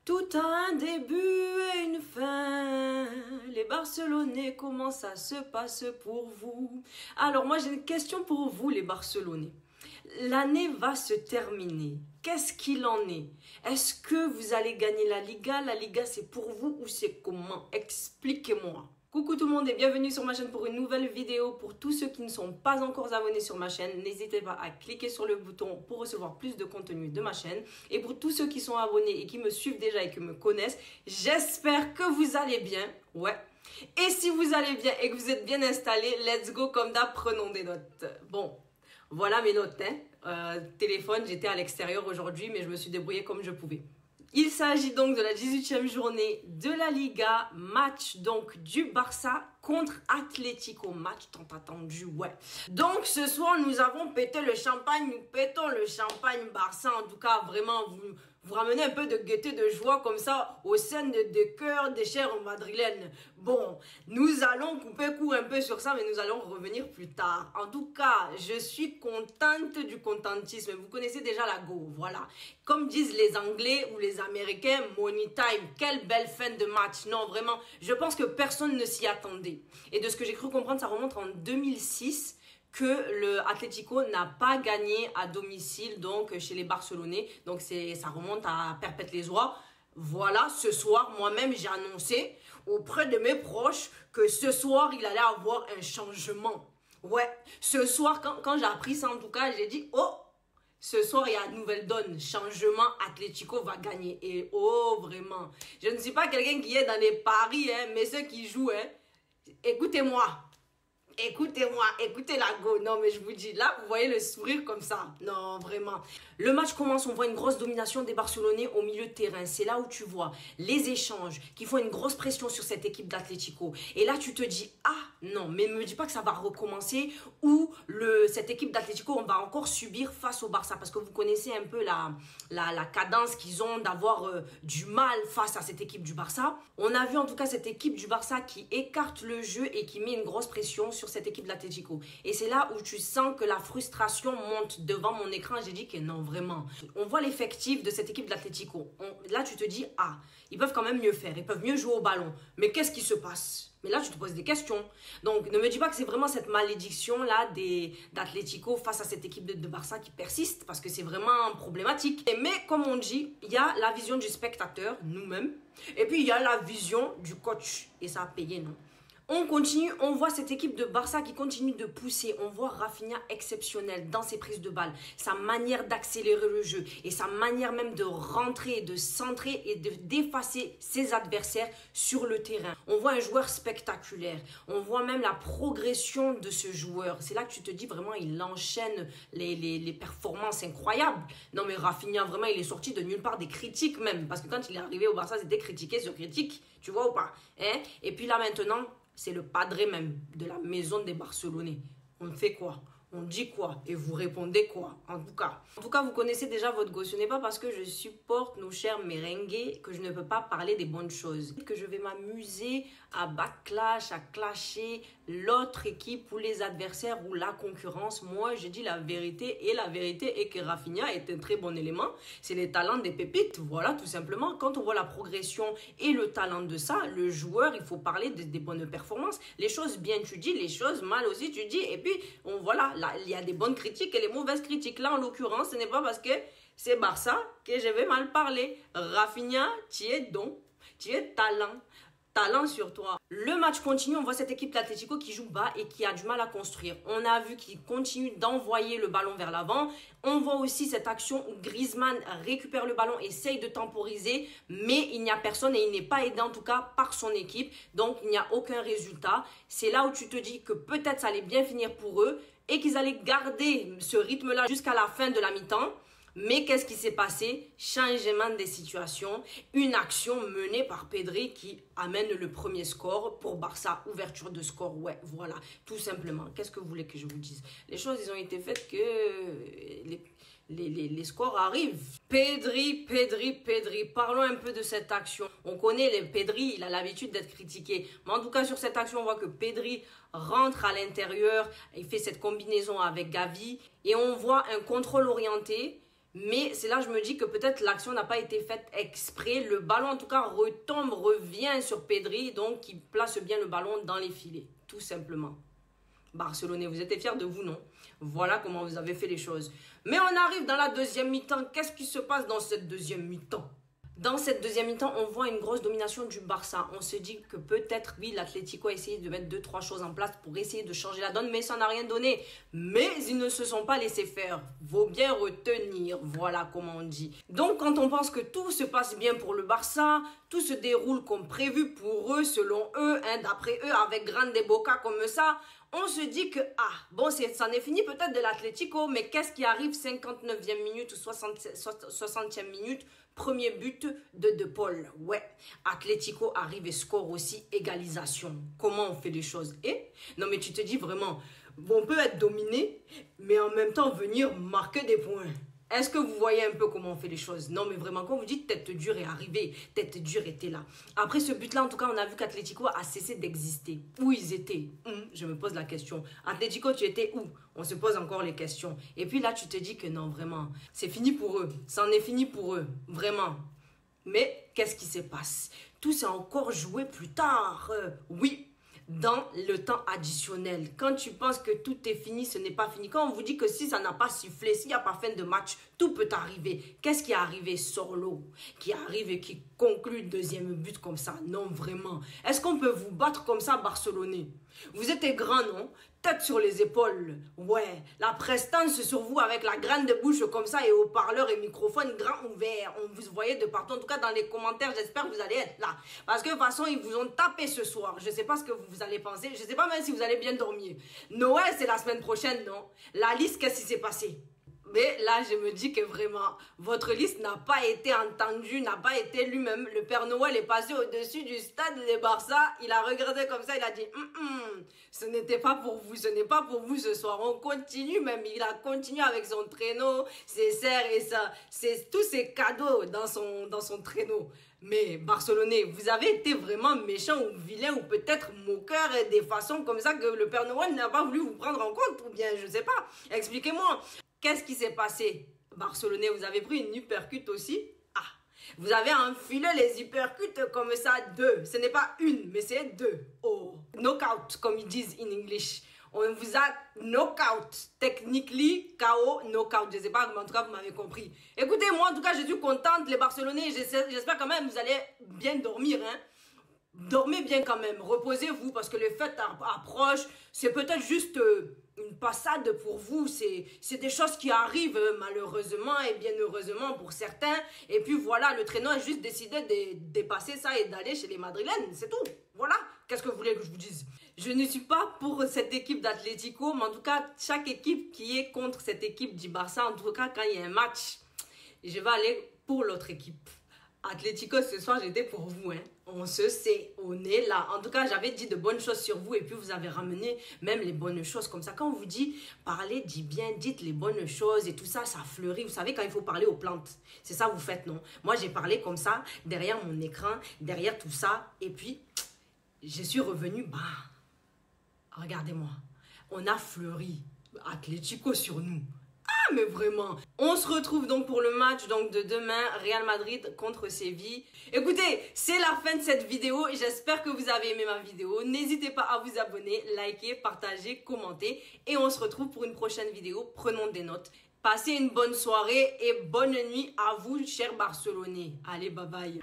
Tout a un début et une fin. Les Barcelonais, comment ça se passe pour vous? Alors moi j'ai une question pour vous les Barcelonais. L'année va se terminer. Qu'est-ce qu'il en est? Est-ce que vous allez gagner la Liga? La Liga c'est pour vous ou c'est comment? Expliquez-moi. Coucou tout le monde et bienvenue sur ma chaîne pour une nouvelle vidéo. Pour tous ceux qui ne sont pas encore abonnés sur ma chaîne, n'hésitez pas à cliquer sur le bouton pour recevoir plus de contenu de ma chaîne. Et pour tous ceux qui sont abonnés et qui me suivent déjà et qui me connaissent, j'espère que vous allez bien. Ouais. Et si vous allez bien et que vous êtes bien installés, let's go comme d'hab, prenons des notes. Bon, voilà mes notes. Téléphone, j'étais à l'extérieur aujourd'hui, mais je me suis débrouillée comme je pouvais. Il s'agit donc de la 18e journée de la Liga, match donc du Barça contre Atlético, match tant attendu, ouais. Donc ce soir nous avons pété le champagne, nous pétons le champagne Barça, en tout cas vraiment vous ramenez un peu de gaieté, de joie comme ça au sein des cœurs des chers madrilènes. Bon, nous allons couper court un peu sur ça, mais nous allons revenir plus tard. En tout cas, je suis contente du contentisme. Vous connaissez déjà la go, voilà. Comme disent les Anglais ou les Américains, money time. Quelle belle fin de match. Non, vraiment, je pense que personne ne s'y attendait. Et de ce que j'ai cru comprendre, ça remonte en 2006. Que le Atlético n'a pas gagné à domicile donc chez les Barcelonais. Donc ça remonte à Perpète-les-Oies. Voilà, ce soir, moi-même, j'ai annoncé auprès de mes proches que ce soir, il allait avoir un changement. Ouais, ce soir, quand j'ai appris ça, en tout cas, j'ai dit, oh, ce soir, il y a une nouvelle donne. Changement, Atlético va gagner. Et oh, vraiment, je ne suis pas quelqu'un qui est dans les paris, mais ceux qui jouent, écoutez-moi. Écoutez-moi, écoutez la go. Non, mais je vous dis, là, vous voyez le sourire comme ça. Non, vraiment. Le match commence, on voit une grosse domination des Barcelonais au milieu de terrain. C'est là où tu vois les échanges qui font une grosse pression sur cette équipe d'Atlético. Et là, tu te dis, ah non, mais ne me dis pas que ça va recommencer ou cette équipe d'Atlético, on va encore subir face au Barça. Parce que vous connaissez un peu la cadence qu'ils ont d'avoir du mal face à cette équipe du Barça. On a vu en tout cas cette équipe du Barça qui écarte le jeu et qui met une grosse pression sur cette équipe de l'Atlético. Et c'est là où tu sens que la frustration monte devant mon écran. J'ai dit que non, vraiment. On voit l'effectif de cette équipe de l'Atlético. Là, tu te dis, ah, ils peuvent quand même mieux faire. Ils peuvent mieux jouer au ballon. Mais qu'est-ce qui se passe? Mais là, tu te poses des questions. Donc, ne me dis pas que c'est vraiment cette malédiction-là d'Atlético face à cette équipe de Barça qui persiste. Parce que c'est vraiment problématique. Mais comme on dit, il y a la vision du spectateur, nous-mêmes. Et puis, il y a la vision du coach. Et ça a payé, non? On continue, on voit cette équipe de Barça qui continue de pousser. On voit Rafinha exceptionnel dans ses prises de balles. Sa manière d'accélérer le jeu et sa manière même de rentrer, de centrer et d'effacer ses adversaires sur le terrain. On voit un joueur spectaculaire. On voit même la progression de ce joueur. C'est là que tu te dis vraiment, il enchaîne les performances incroyables. Non mais Rafinha, vraiment, il est sorti de nulle part des critiques même. Parce que quand il est arrivé au Barça, c'était critiqué sur critique. Tu vois ou pas? Et puis là maintenant, c'est le padré même de la maison des Barcelonais. On fait quoi? On dit quoi? Et vous répondez quoi? En tout cas, vous connaissez déjà votre go. Ce n'est pas parce que je supporte nos chers merengues que je ne peux pas parler des bonnes choses. Que je vais m'amuser à backlash, à clasher l'autre équipe ou les adversaires ou la concurrence. Moi, je dis la vérité. Et la vérité est que Rafinha est un très bon élément. C'est les talents des pépites. Voilà, tout simplement. Quand on voit la progression et le talent de ça, le joueur, il faut parler des bonnes performances. Les choses bien, tu dis. Les choses mal aussi, tu dis. Et puis, voilà. Là, il y a des bonnes critiques et les mauvaises critiques. Là, en l'occurrence, ce n'est pas parce que c'est Barça que je vais mal parler. Rafinha, tu es don, tu es talent. Talent sur toi. Le match continue, on voit cette équipe d'Atlético qui joue bas et qui a du mal à construire. On a vu qu'il continue d'envoyer le ballon vers l'avant. On voit aussi cette action où Griezmann récupère le ballon, essaye de temporiser, mais il n'y a personne et il n'est pas aidé en tout cas par son équipe. Donc, il n'y a aucun résultat. C'est là où tu te dis que peut-être ça allait bien finir pour eux et qu'ils allaient garder ce rythme-là jusqu'à la fin de la mi-temps. Mais qu'est-ce qui s'est passé? Changement des situations, une action menée par Pedri qui amène le premier score pour Barça, ouverture de score, ouais, voilà, tout simplement. Qu'est-ce que vous voulez que je vous dise? Les choses, ils ont été faites que les scores arrivent. Pedri, parlons un peu de cette action. On connaît les Pedri, il a l'habitude d'être critiqué. Mais en tout cas, sur cette action, on voit que Pedri rentre à l'intérieur, il fait cette combinaison avec Gavi et on voit un contrôle orienté. Mais c'est là que je me dis que peut-être l'action n'a pas été faite exprès. Le ballon, en tout cas, revient sur Pedri. Donc, il place bien le ballon dans les filets. Tout simplement. Barcelonais, vous êtes fiers de vous, non? Voilà comment vous avez fait les choses. Mais on arrive dans la deuxième mi-temps. Qu'est-ce qui se passe dans cette deuxième mi-temps? Dans cette deuxième mi-temps, on voit une grosse domination du Barça. On se dit que peut-être, oui, l'Atlético a essayé de mettre 2-3 choses en place pour essayer de changer la donne, mais ça n'a rien donné. Mais ils ne se sont pas laissés faire. Vaut bien retenir, voilà comment on dit. Donc, quand on pense que tout se passe bien pour le Barça, tout se déroule comme prévu pour eux, selon eux, hein, d'après eux, avec Grande Boca comme ça, on se dit que, bon, ça n'est fini peut-être de l'Atlético, mais qu'est-ce qui arrive 59e minute ou 60e minute? Premier but de De Paul. Ouais, Atlético arrive et score aussi, égalisation. Comment on fait les choses? Non, mais tu te dis vraiment, on peut être dominé, mais en même temps venir marquer des points. Est-ce que vous voyez un peu comment on fait les choses? Non, mais vraiment, quand vous dites tête dure est arrivé, tête dure était là. Après ce but-là, en tout cas, on a vu qu'Atlético a cessé d'exister. Où ils étaient? Je me pose la question. Atlético, tu étais où? On se pose encore les questions. Et puis là, tu te dis que non, vraiment, c'est fini pour eux. Ça en est fini pour eux, vraiment. Mais qu'est-ce qui se passe? Tout s'est encore joué plus tard. Oui. Dans le temps additionnel. Quand tu penses que tout est fini, ce n'est pas fini. Quand on vous dit que si ça n'a pas sifflé, s'il n'y a pas fin de match, tout peut arriver. Qu'est-ce qui est arrivé? Sorlo, qui arrive et qui conclut le deuxième but comme ça. Non, vraiment. Est-ce qu'on peut vous battre comme ça, Barcelonais? Vous êtes grand, non? Tête sur les épaules. Ouais, la prestance sur vous avec la grande bouche comme ça et haut-parleur et microphone grand ouvert. On vous voyait de partout. En tout cas, dans les commentaires, j'espère que vous allez être là. Parce que de toute façon, ils vous ont tapé ce soir. Je ne sais pas ce que vous allez penser. Je ne sais pas même si vous allez bien dormir. Noël, c'est la semaine prochaine, non? La liste, qu'est-ce qui s'est passé? Mais là, je me dis que vraiment, votre liste n'a pas été entendue, n'a pas été lui-même. Le Père Noël est passé au-dessus du stade de Barça. Il a regardé comme ça, il a dit, ce n'était pas pour vous, ce n'est pas pour vous ce soir. On continue même, il a continué avec son traîneau, ses serres et ça, tous ses cadeaux dans son traîneau. Mais Barcelonais, vous avez été vraiment méchant ou vilain ou peut-être moqueur et des façons comme ça que le Père Noël n'a pas voulu vous prendre en compte ou bien, je ne sais pas. Expliquez-moi. Qu'est-ce qui s'est passé? Barcelonais, vous avez pris une uppercut aussi? Vous avez enfilé les uppercuts comme ça, 2. Ce n'est pas une, mais c'est 2. Oh, knockout, comme ils disent en English. On vous a knockout. Technically, KO, knockout. Je ne sais pas, mais en tout cas, vous m'avez compris. Écoutez, moi, en tout cas, je suis contente, les Barcelonais. J'espère quand même que vous allez bien dormir, hein. Dormez bien quand même, reposez-vous parce que les fêtes approchent, c'est peut-être juste une passade pour vous, c'est des choses qui arrivent malheureusement et bien heureusement pour certains. Et puis voilà, le traîneau a juste décidé de dépasser ça et d'aller chez les Madrilènes, c'est tout. Voilà, qu'est-ce que vous voulez que je vous dise? Je ne suis pas pour cette équipe d'Atlético, mais en tout cas, chaque équipe qui est contre cette équipe du Barça, en tout cas quand il y a un match, je vais aller pour l'autre équipe. Atlético, ce soir, j'étais pour vous, hein. On se sait, on est là. En tout cas, j'avais dit de bonnes choses sur vous et puis vous avez ramené même les bonnes choses. Comme ça, quand on vous dit parlez, dites bien, dites les bonnes choses et tout ça, ça fleurit. Vous savez, quand il faut parler aux plantes, c'est ça que vous faites, non? Moi, j'ai parlé comme ça, derrière mon écran, derrière tout ça. Et puis, je suis revenue, regardez-moi. On a fleuri Atlético sur nous. Mais vraiment, on se retrouve donc pour le match donc de demain, Real Madrid contre Séville. Écoutez, c'est la fin de cette vidéo. J'espère que vous avez aimé ma vidéo. N'hésitez pas à vous abonner, liker, partager, commenter. Et on se retrouve pour une prochaine vidéo. Prenons des notes. Passez une bonne soirée et bonne nuit à vous, chers Barcelonais. Allez, bye bye.